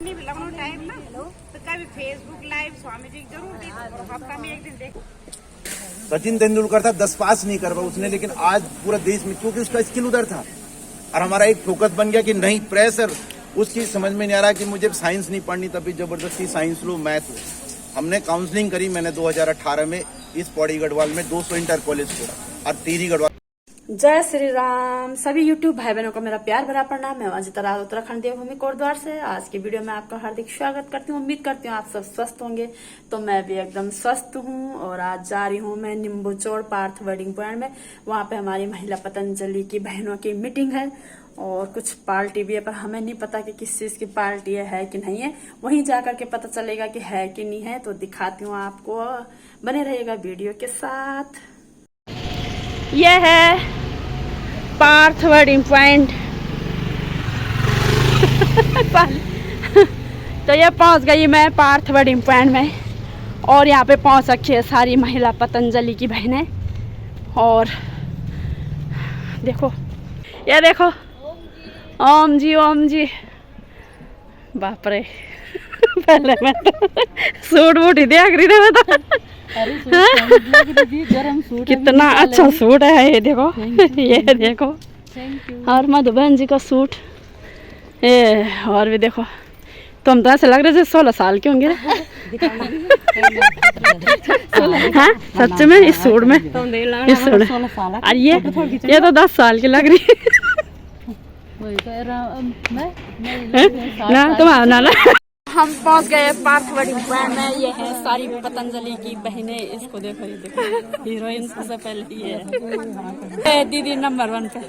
Time ना तो कभी फेसबुक लाइव स्वामी जी जरूर देखो, हफ्ता में एक दिन देखो। सचिन तेंदुलकर था 10 पास नहीं कर पाया उसने, लेकिन आज पूरा देश में क्योंकि उसका स्किल उधर था और हमारा एक फोकस बन गया कि नहीं प्रेशर उस चीज समझ में नहीं आ रहा कि मुझे साइंस नहीं पढ़नी, तभी जबरदस्ती साइंस लो मैथ लो। हमने काउंसलिंग करी, मैंने 2018 में इस पौड़ी गढ़वाल में 200 इंटर कॉलेज छोड़ा और टिहरी गढ़वाल। जय श्री राम। सभी यूट्यूब भाई बहनों को मेरा प्यार भरा प्रणाम। मैं अजिता राज उत्तराखंड देवभूमि कोटद्वार से आज की वीडियो में आपका हार्दिक स्वागत करती हूँ। उम्मीद करती हूँ आप सब स्वस्थ होंगे, तो मैं भी एकदम स्वस्थ हूँ। और आज जा रही हूँ मैं निम्बुचौड़ पार्थ वेडिंग पॉइंट में। वहाँ पे हमारी महिला पतंजलि की बहनों की मीटिंग है और कुछ पार्टी भी है, पर हमें नहीं पता कि किस चीज की पार्टी है कि नहीं है। वहीं जाकर के पता चलेगा कि है कि नहीं है, तो दिखाती हूँ आपको। बने रहिएगा वीडियो के साथ। यह है पार्थ वेडिंग पॉइंट। तो ये पहुंच गई मैं पार्थ वेडिंग पॉइंट में और यहाँ पे पहुंच रखी है सारी महिला पतंजलि की बहनें। और देखो, ये देखो, ओम जी ओम जी। बाप रे पहले मैं तो सूट वूट ही देख रही थी मैं तो। कितना अच्छा सूट है ये देखो, ये देखो। और मधुबन जी का सूट। ये और भी देखो, तुम तो ऐसे लग रहे थे 16 साल के होंगे। हाँ सच में इस सूट में, इस सूट में। और ये तो 10 साल की लग रही है ना तुम्हारा नाना। हम पहुंच गए पार्थ वेडिंग पॉइंट में। ये है सारी पतंजलि की बहनें। इसको देखो, ये देखो हीरोइन सबसे पहले ये है दीदी नंबर 1 पे।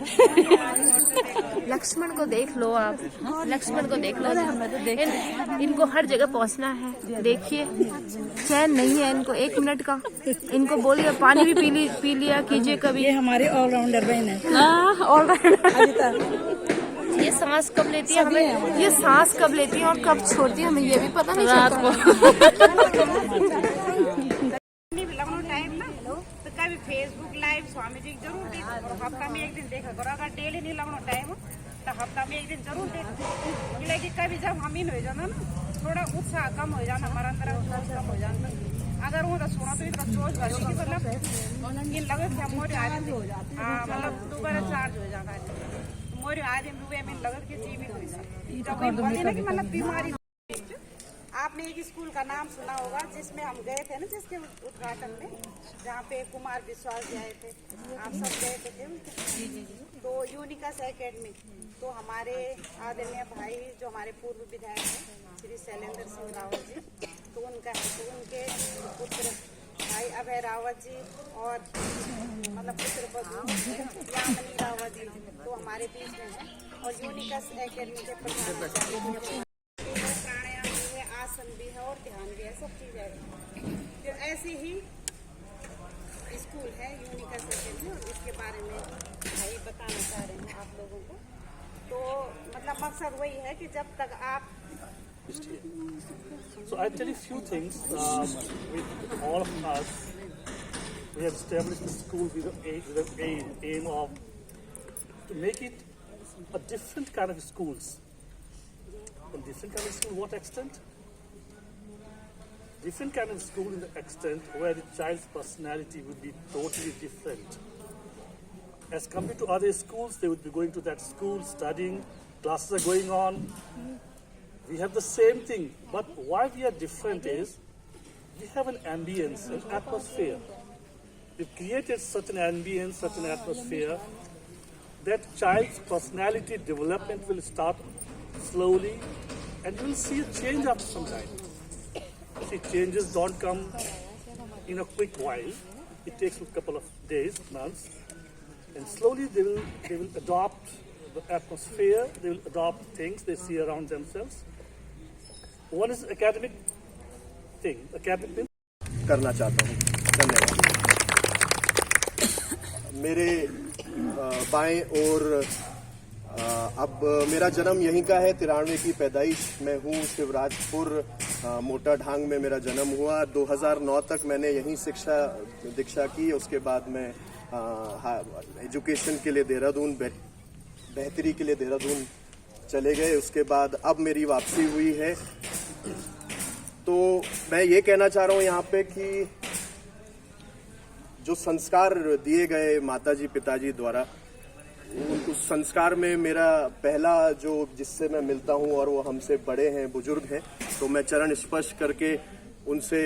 लक्ष्मण को देख लो आप, लक्ष्मण को देख लो। इनको हर जगह पहुंचना है। देखिए चैन नहीं है इनको 1 मिनट का। इनको बोलिए पानी भी पी लिया कीजिए कभी। ये हमारे ऑलराउंडर बहन है। ऑलराउंडर। ये सांस कब लेती है हमें, ये सांस कब लेती है और कब छोड़ती है हमें ये भी पता नहीं चलता। टाइम ना तो कभी फेसबुक लाइव स्वामी जी जरूर देखो, हफ्ता में एक दिन देखा करो। अगर डेली नहीं लगना टाइम तो हफ्ता में एक दिन जरूर देखो। लेकिन कभी जब हम इन हो जाना ना, थोड़ा उत्साह कम हो जाना, हमारा अंदर उत्साह कम हो जाना। अगर वो तो सुना तो इनका सोच भरने की मतलब इन लगे कि हम मोरे आदमी हो जाते हैं, मतलब दोबारा चार्ज हो जाता है। मोरे आदमी रुपये में लगत के जीवित हो सकती मतलब बीमारी। आपने एक स्कूल का नाम सुना होगा जिसमें हम गए थे ना, जिसके उद्घाटन में, जहाँ पे कुमार विश्वास जी आए थे, आप सब गए थे। तो यूनिकस एकेडमी, तो हमारे आदरणीय भाई जो हमारे पूर्व विधायक हैं श्री शैलेंद्र सिंह रावत जी, तो उनका है, तो उनके पुत्र भाई अभय रावत जी और मतलब पुत्र यामिनी रावत जी तो हमारे बीच में है। और यूनिकस एकेडमी के प्रधान प्राणायाम भी है, आसन भी है और ध्यान भी है, सब चीज़ है। तो ऐसी ही स्कूल है यूनिकस एकेडमी और इसके बारे में भाई बताना चाह रहे हैं आप लोगों को। तो मतलब मकसद वही है कि जब तक आप So I'll tell you a few things. With all of us, we have established the school with the aim of to make it a different kind of schools. A different kind of school, what extent? Different kind of school in the extent where the child's personality would be totally different. As compared to other schools, they would be going to that school, studying, classes are going on. We have the same thing, but why we are different is we have an ambience, an atmosphere. We've created such an ambience, such an atmosphere that child's personality development will start slowly and you will see a change after some time. See, changes don't come in a quick while. It takes a couple of days, months, and slowly they will adopt the atmosphere, they will adopt things they see around themselves. One is academic thing. Academic thing. करना चाहता हूँ। धन्यवाद। मेरे बाएं और अब मेरा जन्म यहीं का है, 93 की पैदाइश मैं हूँ। शिवराजपुर मोटा ढांग में मेरा जन्म हुआ। 2009 तक मैंने यहीं शिक्षा दीक्षा की। उसके बाद मैं एजुकेशन के लिए देहरादून, बेहतरी के लिए देहरादून चले गए, उसके बाद अब मेरी वापसी हुई है। तो मैं ये कहना चाह रहा हूँ यहाँ पे कि जो संस्कार दिए गए माताजी पिताजी द्वारा, उस संस्कार में मेरा पहला जो जिससे मैं मिलता हूँ और वो हमसे बड़े हैं, बुजुर्ग हैं, तो मैं चरण स्पर्श करके उनसे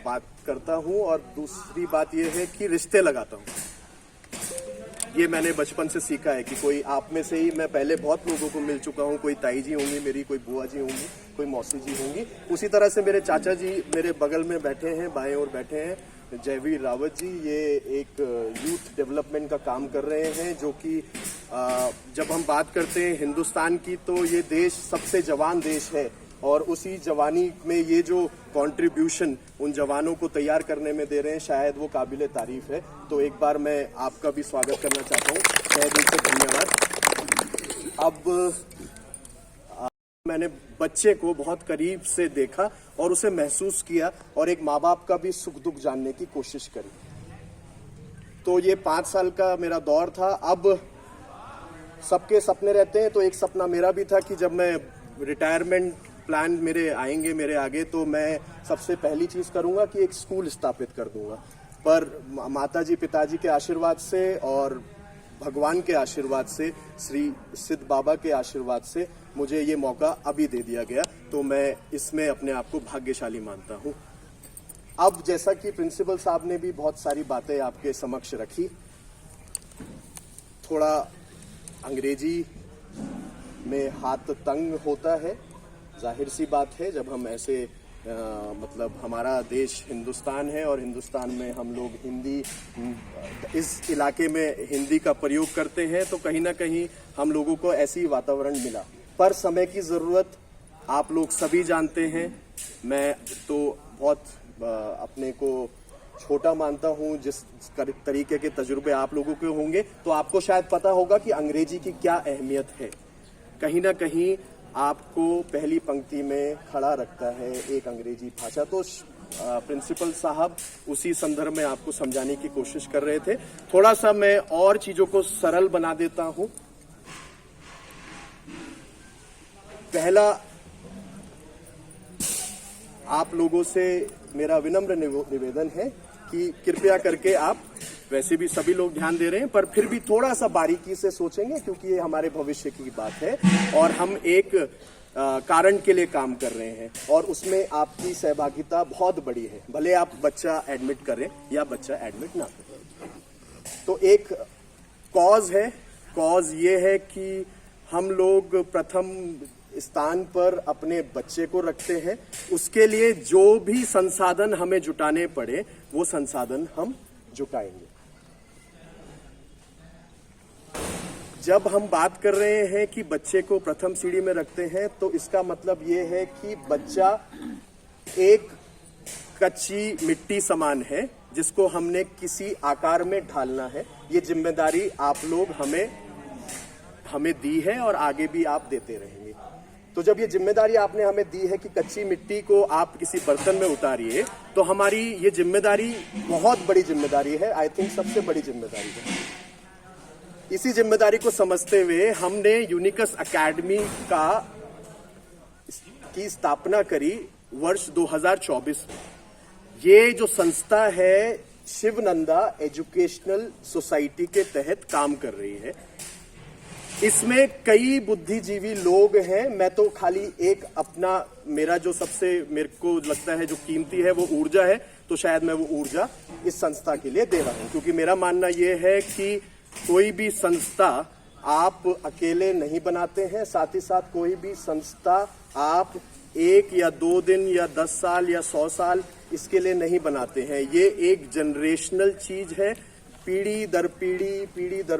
बात करता हूँ। और दूसरी बात ये है कि रिश्ते लगाता हूँ। ये मैंने बचपन से सीखा है कि कोई आप में से ही, मैं पहले बहुत लोगों को मिल चुका हूँ, कोई ताई जी होंगी मेरी, कोई बुआ जी होंगी, कोई मौसी जी होंगी, उसी तरह से मेरे चाचा जी मेरे बगल में बैठे हैं, बाएं ओर बैठे हैं, जयवीर रावत जी। ये एक यूथ डेवलपमेंट का काम कर रहे हैं, जो कि जब हम बात करते हैं हिंदुस्तान की, तो ये देश सबसे जवान देश है, और उसी जवानी में ये जो कंट्रीब्यूशन उन जवानों को तैयार करने में दे रहे हैं, शायद वो काबिले तारीफ है। तो एक बार मैं आपका भी स्वागत करना चाहता हूँ, तहे दिल से धन्यवाद। अब मैंने बच्चे को बहुत करीब से देखा और उसे महसूस किया, और एक माँ बाप का भी सुख दुख जानने की कोशिश करी। तो ये 5 साल का मेरा दौर था। अब सबके सपने रहते हैं, तो एक सपना मेरा भी था कि जब मैं रिटायरमेंट प्लान मेरे आएंगे मेरे आगे, तो मैं सबसे पहली चीज करूंगा कि एक स्कूल स्थापित कर दूंगा। पर माताजी पिताजी के आशीर्वाद से और भगवान के आशीर्वाद से, श्री सिद्ध बाबा के आशीर्वाद से मुझे ये मौका अभी दे दिया गया, तो मैं इसमें अपने आप को भाग्यशाली मानता हूँ। अब जैसा कि प्रिंसिपल साहब ने भी बहुत सारी बातें आपके समक्ष रखी, थोड़ा अंग्रेजी में हाथ तंग होता है, जाहिर सी बात है। जब हम ऐसे मतलब हमारा देश हिंदुस्तान है और हिंदुस्तान में हम लोग हिंदी, इस इलाके में हिंदी का प्रयोग करते हैं, तो कहीं ना कहीं हम लोगों को ऐसी वातावरण मिला। पर समय की ज़रूरत आप लोग सभी जानते हैं। मैं तो बहुत अपने को छोटा मानता हूं, जिस तरीके के तजुर्बे आप लोगों के होंगे, तो आपको शायद पता होगा कि अंग्रेजी की क्या अहमियत है। कहीं ना कहीं आपको पहली पंक्ति में खड़ा रखता है एक अंग्रेजी भाषा। तो प्रिंसिपल साहब उसी संदर्भ में आपको समझाने की कोशिश कर रहे थे। थोड़ा सा मैं और चीजों को सरल बना देता हूं। पहला, आप लोगों से मेरा विनम्र निवेदन है कि कृपया करके आप, वैसे भी सभी लोग ध्यान दे रहे हैं, पर फिर भी थोड़ा सा बारीकी से सोचेंगे, क्योंकि ये हमारे भविष्य की बात है और हम एक कारण के लिए काम कर रहे हैं, और उसमें आपकी सहभागिता बहुत बड़ी है, भले आप बच्चा एडमिट करें या बच्चा एडमिट ना करें। तो एक कॉज है, कॉज ये है कि हम लोग प्रथम स्थान पर अपने बच्चे को रखते हैं। उसके लिए जो भी संसाधन हमें जुटाने पड़े, वो संसाधन हम जुटाएंगे। जब हम बात कर रहे हैं कि बच्चे को प्रथम सीढ़ी में रखते हैं, तो इसका मतलब ये है कि बच्चा एक कच्ची मिट्टी समान है, जिसको हमने किसी आकार में ढालना है। ये जिम्मेदारी आप लोग हमें दी है और आगे भी आप देते रहेंगे। तो जब ये जिम्मेदारी आपने हमें दी है कि कच्ची मिट्टी को आप किसी बर्तन में उतारिए, तो हमारी ये जिम्मेदारी बहुत बड़ी जिम्मेदारी है। आई थिंक सबसे बड़ी जिम्मेदारी है। इसी जिम्मेदारी को समझते हुए हमने यूनिकस एकेडमी की स्थापना करी वर्ष 2024 में। ये जो संस्था है शिवनंदा एजुकेशनल सोसाइटी के तहत काम कर रही है। इसमें कई बुद्धिजीवी लोग हैं। मैं तो खाली एक अपना, मेरा जो सबसे मेरे को लगता है जो कीमती है वो ऊर्जा है, तो शायद मैं वो ऊर्जा इस संस्था के लिए दे रहा हूं, क्योंकि मेरा मानना ये है कि कोई भी संस्था आप अकेले नहीं बनाते हैं। साथ ही साथ कोई भी संस्था आप 1 या 2 दिन या 10 साल या 100 साल इसके लिए नहीं बनाते हैं। ये एक जनरेशनल चीज है, पीढ़ी दर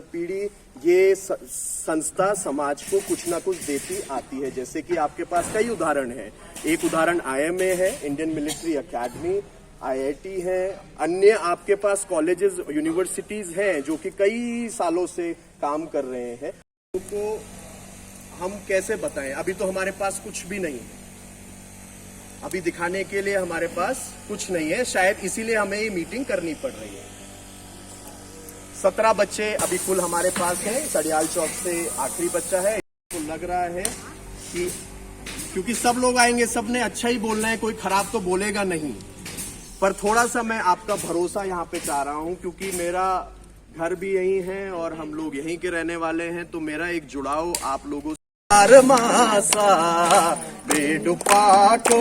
पीढ़ी ये संस्था समाज को कुछ ना कुछ देती आती है। जैसे कि आपके पास कई उदाहरण हैं। एक उदाहरण IMA है, इंडियन मिलिट्री एकेडमी, IIT है, अन्य आपके पास कॉलेजेस यूनिवर्सिटीज हैं जो कि कई सालों से काम कर रहे हैं। उनको हम कैसे बताएं? अभी तो हमारे पास कुछ भी नहीं है, अभी दिखाने के लिए हमारे पास कुछ नहीं है। शायद इसीलिए हमें ये मीटिंग करनी पड़ रही है। 17 बच्चे अभी कुल हमारे पास हैं। सड़ियाल चौक से आखिरी बच्चा है। तो लग रहा है कि क्योंकि सब लोग आएंगे, सबने अच्छा ही बोलना है, कोई खराब तो बोलेगा नहीं, पर थोड़ा सा मैं आपका भरोसा यहाँ पे चाह रहा हूँ, क्योंकि मेरा घर भी यही है और हम लोग यहीं के रहने वाले हैं, तो मेरा एक जुड़ाव आप लोगों से बारमासा बेडुपाको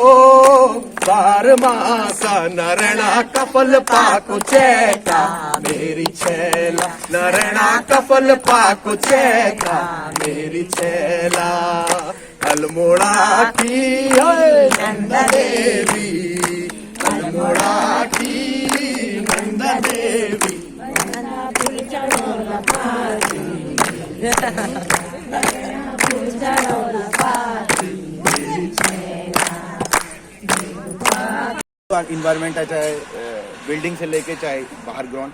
बारमासा नरणा कपल पाको चैका मेरी छैला नरणा कपल पाको चैका मेरी छैला अल्मोड़ा की नंदा देवी अल्मोड़ा की नंदा देवी इन्वायरमेंट है, चाहे बिल्डिंग से लेके चाहे बाहर ग्राउंड।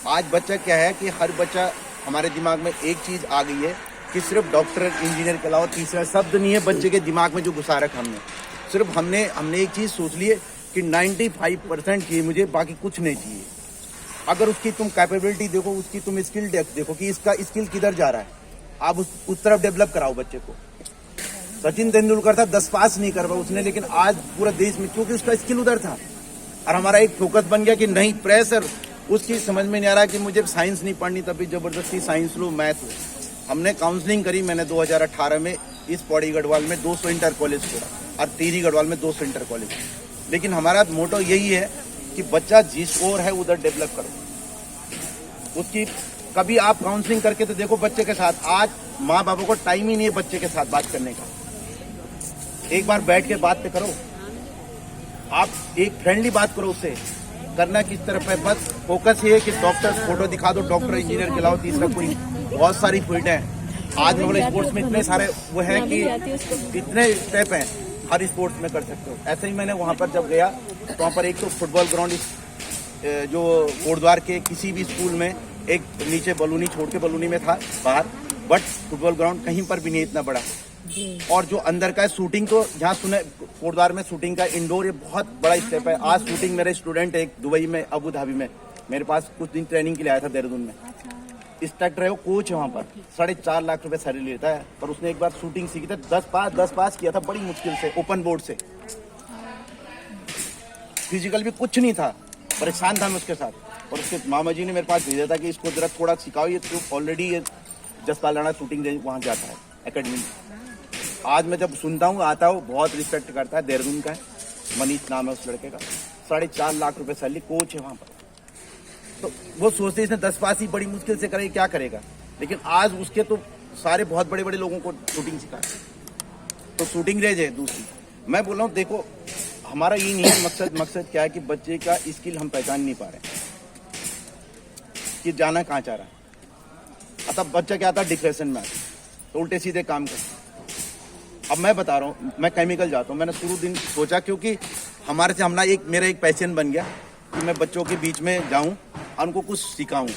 आज बच्चा क्या है कि हर बच्चा हमारे दिमाग में एक चीज आ गई है कि सिर्फ डॉक्टर इंजीनियर के अलावा तीसरा शब्द नहीं है बच्चे के दिमाग में जो घुसा रखा हमने। सिर्फ हमने एक चीज सोच ली है कि 95% चाहिए मुझे, बाकी कुछ नहीं चाहिए। अगर उसकी तुम कैपेबिलिटी देखो, उसकी तुम स्किल देखो कि इसका स्किल किधर जा रहा है, आप उस तरफ डेवलप कराओ बच्चे को। सचिन तेंदुलकर था, 10 पास नहीं कर पाया उसने, लेकिन आज पूरा देश में क्योंकि उसका स्किल उधर था। और हमारा एक फोकस बन गया कि नहीं प्रेशर, उसकी समझ में नहीं आ रहा कि मुझे साइंस नहीं पढ़नी, तभी जबरदस्ती साइंस लो मैथ लो। हमने काउंसलिंग करी, मैंने 2018 में इस पौड़ी गढ़वाल में 200 इंटर कॉलेज छोड़ा और टिहरी गढ़वाल में 200 इंटर कॉलेज। लेकिन हमारा मोटो यही है कि बच्चा जिस ओर है उधर डेवलप करो उसकी। कभी आप काउंसलिंग करके तो देखो बच्चे के साथ, आज माँ बापों को टाइम ही नहीं है बच्चे के साथ बात करने का। एक बार बैठ के बात तो करो, आप एक फ्रेंडली बात करो उससे। करना किस तरफ है, बस फोकस ये है कि डॉक्टर फोटो दिखा दो, डॉक्टर इंजीनियर के अलावा तीसरा कोई, बहुत सारी फील्ड है। आज में बोले स्पोर्ट्स में इतने सारे वो है कि इतने स्टेप हैं, हर स्पोर्ट्स में कर सकते हो। ऐसे ही मैंने वहां पर जब गया तो वहां पर एक तो फुटबॉल ग्राउंड जो कोटद्वार के किसी भी स्कूल में, एक नीचे बलूनी छोड़ के बलूनी में था बाहर, बट फुटबॉल ग्राउंड कहीं पर भी नहीं इतना बड़ा। और जो अंदर का है शूटिंग, तो जहाँ सुने कोटद्वार में शूटिंग का इंडोर, ये बहुत बड़ा स्टेप है। आज शूटिंग मेरे स्टूडेंट एक दुबई में, अबू धाबी में मेरे पास कुछ दिन ट्रेनिंग के लिए आया था देहरादून में। इंस्ट्रक्टर है वो, कोच है वहाँ पर, 4.5 लाख रुपए सैलरी लेता है। पर उसने एक बार शूटिंग सीखी था, 10 पास किया था बड़ी मुश्किल से, ओपन बोर्ड से। फिजिकल भी कुछ नहीं था, परेशान था मैं उसके साथ। और उसके मामा जी ने मेरे पास भेजा था कि इसको जरा थोड़ा सिखाओ, ये तो ऑलरेडी ये जसपाल राणा शूटिंग रेंज वहाँ जाता है एकेडमी। आज मैं जब सुनता हूँ, आता हूँ, बहुत रिस्पेक्ट करता है। देहरादून का है, मनीष नाम है उस लड़के का, 4.5 लाख रुपए सैलरी, कोच है वहाँ पर। तो वो सोचते इसने 10 पास ही बड़ी मुश्किल से करे, क्या करेगा। लेकिन आज उसके तो सारे बहुत बड़े बड़े लोगों को शूटिंग सिखा, तो शूटिंग रेंज है दूसरी। मैं बोल रहा हूँ देखो, हमारा ये नहीं है मकसद क्या है कि बच्चे का स्किल हम पहचान नहीं पा रहे कि जाना कहाँ चाह रहा है। तब बच्चा क्या आता है डिप्रेशन में, तो उल्टे सीधे काम करता। अब मैं बता रहा हूँ, मैं केमिकल जाता हूँ। मैंने शुरू दिन सोचा, क्योंकि हमारे से मेरा एक पैशन बन गया कि मैं बच्चों के बीच में जाऊं और उनको कुछ सिखाऊं।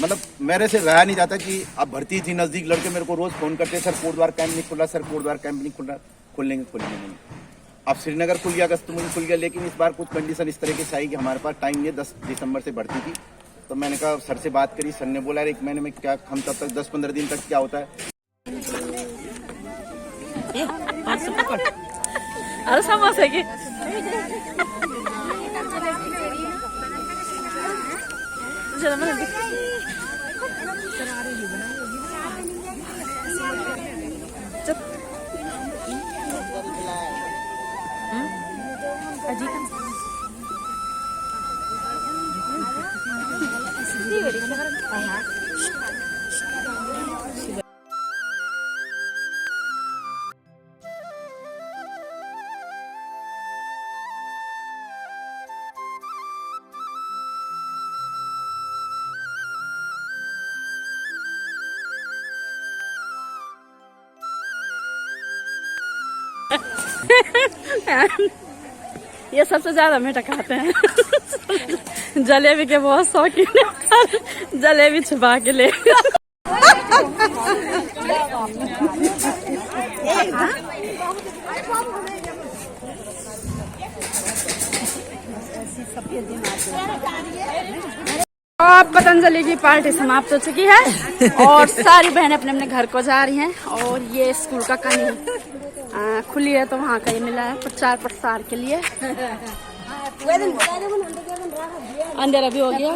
मतलब मेरे से रहा नहीं जाता कि अब भर्ती थी नजदीक, लड़के मेरे को रोज फोन करते, सर कोटद्वार कैंप नहीं खुल रहा, सर कोटद्वार कैंप नहीं खुल रहा। खोलेंगे नहीं। अब श्रीनगर खुल गया, अगस्त में खुल गया, लेकिन इस बार कुछ कंडीशन इस तरह की आई कि हमारे पास टाइम नहीं है, 10 दिसंबर से भर्ती थी। तो मैंने कहा सर से बात करी, सर ने बोला एक महीने में क्या, हम तब तक 10-15 दिन तक क्या होता है। अरे समोसा की ये सबसे ज्यादा मीठा खाते हैं। जलेबी के बहुत शौकीन है, जलेबी छुपा के ले। अब पतंजलि की पार्टी समाप्त हो चुकी है और सारी बहनें अपने अपने घर को जा रही हैं। और ये स्कूल का कहीं खुली है तो वहाँ का ये मिला है प्रचार प्रसार के लिए। अंधेरा भी हो गया।